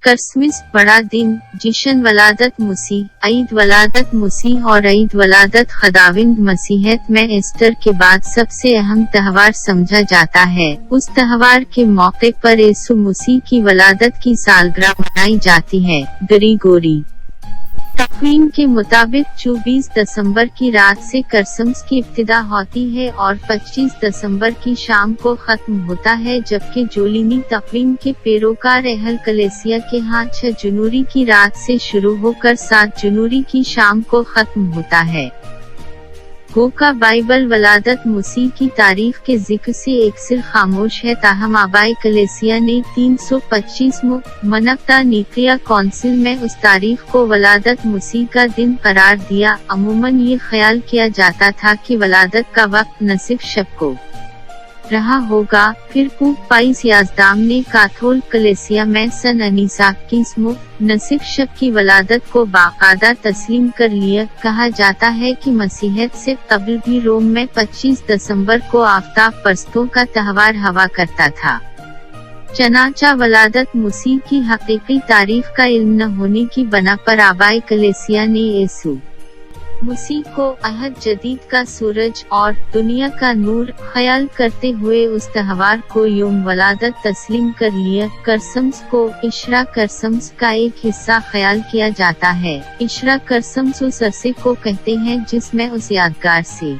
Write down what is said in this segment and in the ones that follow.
Christmas बड़ा दिन, जश्न वलादत मसीह, ईद वलादत मसीह और ईद वलादत खुदावंद मसीहत में ईस्टर के बाद सबसे अहम त्योहार समझा जाता है। उस त्योहार के मौके पर यीशु मसीह की वलादत की सालगिरह मनाई जाती है। ग्रीगोरी तक़वीम के मुताबिक 24 दिसंबर की रात से क्रिसमस की इब्तिदा होती है और 25 दिसंबर की शाम को खत्म होता है, जबकि जोलिनी तक़वीम के पैरोकार अहल कलीसिया के यहाँ 6 जनवरी की रात से शुरू होकर 7 जनवरी की शाम को खत्म होता है। गो का बाइबल वलादत मसीह की तारीख के जिक्र से एक सिर खामोश है, ताहम आबाए कलीसिया ने 325 मनकता नीकिया कौंसिल में उस तारीख को वलादत मसीह का दिन करार दिया। अमूमन ये ख्याल किया जाता था कि वलादत का वक्त नसीब शब को रहा होगा। फिर पोप पाइस 11 ने कैथोलिक कलीसिया में सन 1921 नसीब शब की वलादत को बाकायदा तस्लीम कर लिया। कहा जाता है कि मसीहत से कबल भी रोम में 25 दिसंबर को आफ्ताब परस्तों का त्योहार हुआ करता था। चनाचा वलादत मसीह की हकीकी तारीख का इल्म न होने की बना पर आबाए कलीसिया ने यीशु मसीह को अहद जदीद का सूरज और दुनिया का नूर ख्याल करते हुए उस त्योहार को यौम वलादत तस्लीम कर लिया। क्रिसमस को इशरा क्रिसमस का एक हिस्सा ख्याल किया जाता है। इशरा क्रिसमस उस अरसे को कहते हैं जिसमें उस यादगार से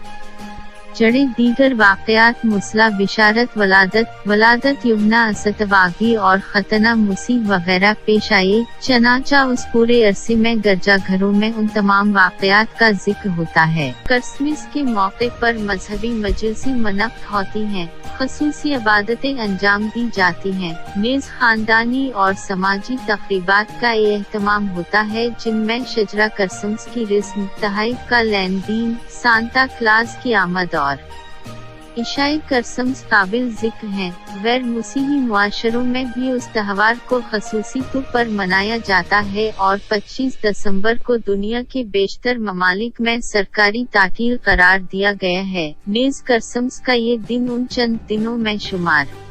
जड़े दीगर वाक़यात मुसला बिशारत वलादत यूहन्ना असतवागी और खतना मसीह वगैरह पेश आए। चनाचा उस पूरे अरसे में गिरजा घरों में उन तमाम वाक़यात का जिक्र होता है। क्रिसमस के मौके पर मजहबी मजलिसी मनाक़त होती हैं, ख़ुसूसी इबादतें अंजाम दी जाती हैं। नेज़ खानदानी और समाजी तक़रीबात का एहतमाम होता है, जिनमें शजरा क्रिसमस की रस्म, तहफ़ का लेन देन, सांता क्लॉज की आमद और ईसाई क्रिसमस काबिल जिक्र हैं। गैर मसीही मुआशरों में भी उस त्योहार को ख़ुसूसी तौर पर मनाया जाता है और 25 दिसंबर को दुनिया के बेशतर ममालिक में सरकारी तातील करार दिया गया है। नेज़ क्रिसमस का ये दिन उन चंद दिनों में शुमार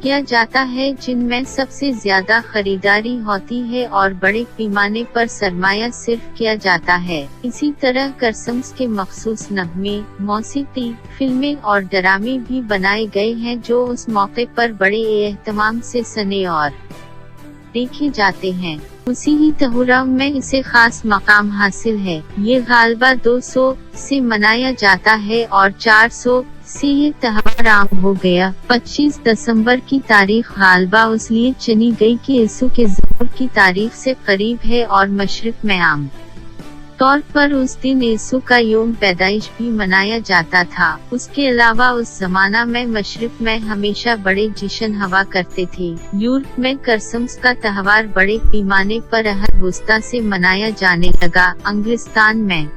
किया जाता है जिनमें सबसे ज्यादा खरीदारी होती है और बड़े पैमाने पर सरमाया सिर्फ किया जाता है। इसी तरह क्रिसमस के मखसूस नगमे, मौसीकी, फिल्में और ड्रामे भी बनाए गए हैं जो उस मौके पर बड़े एहतमाम से सने और देखे जाते हैं। उसी ही त्योहार में इसे खास मकाम हासिल है। ये गालबा 200 से मनाया जाता है और 400 से ये त्योहार आम हो गया। 25 दिसंबर की तारीख गालबा उसलिए चुनी गई कि यीशु के ज़ुहूर की तारीख से करीब है और मशरिक में आम तौर पर उस दिन यीशु का यौम पैदाइश भी मनाया जाता था। उसके अलावा उस जमाना में मशरिक में हमेशा बड़े जश्न हुआ करते थे। यूरोप में क्रिसमस का त्योहार बड़े पैमाने पर अहद वस्ता से मनाया जाने लगा। अंग्लिस्तान में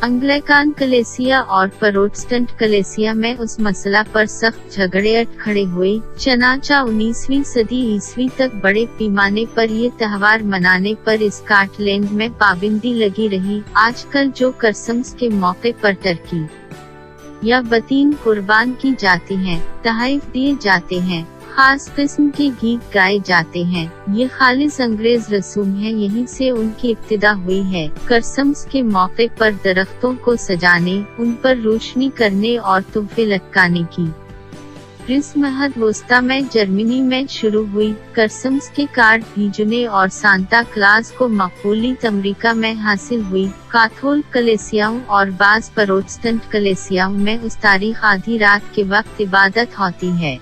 अंग्लिकन कलीसिया और प्रोटेस्टेंट कलीसिया में उस मसला पर सख्त झगड़े खड़े हुए। चनाचा 19वीं सदी ईस्वी तक बड़े पैमाने पर ये त्योहार मनाने पर स्कॉटलैंड में पाबंदी लगी रही। आजकल जो क्रिसमस के मौके पर टर्की या बतीन कुर्बान की जाती हैं, तहफ़ दिए जाते हैं, खास किस्म के गीत गाए जाते हैं। ये खालिस अंग्रेज रसूम है, यहीं से उनकी इब्तिदा हुई है। क्रिसमस के मौके पर दरख्तों को सजाने, उन पर रोशनी करने और तोहफे लटकाने की रस्म अहद वस्ता में जर्मनी में शुरू हुई। क्रिसमस के कार्ड भेजने और सांता क्लॉज को मकबूलियत अमेरिका में हासिल हुई। कैथोलिक कलीसियाओं और बाज़ प्रोटेस्टेंट कलीसियाओं में उस तारीख आधी रात के वक्त इबादत होती है।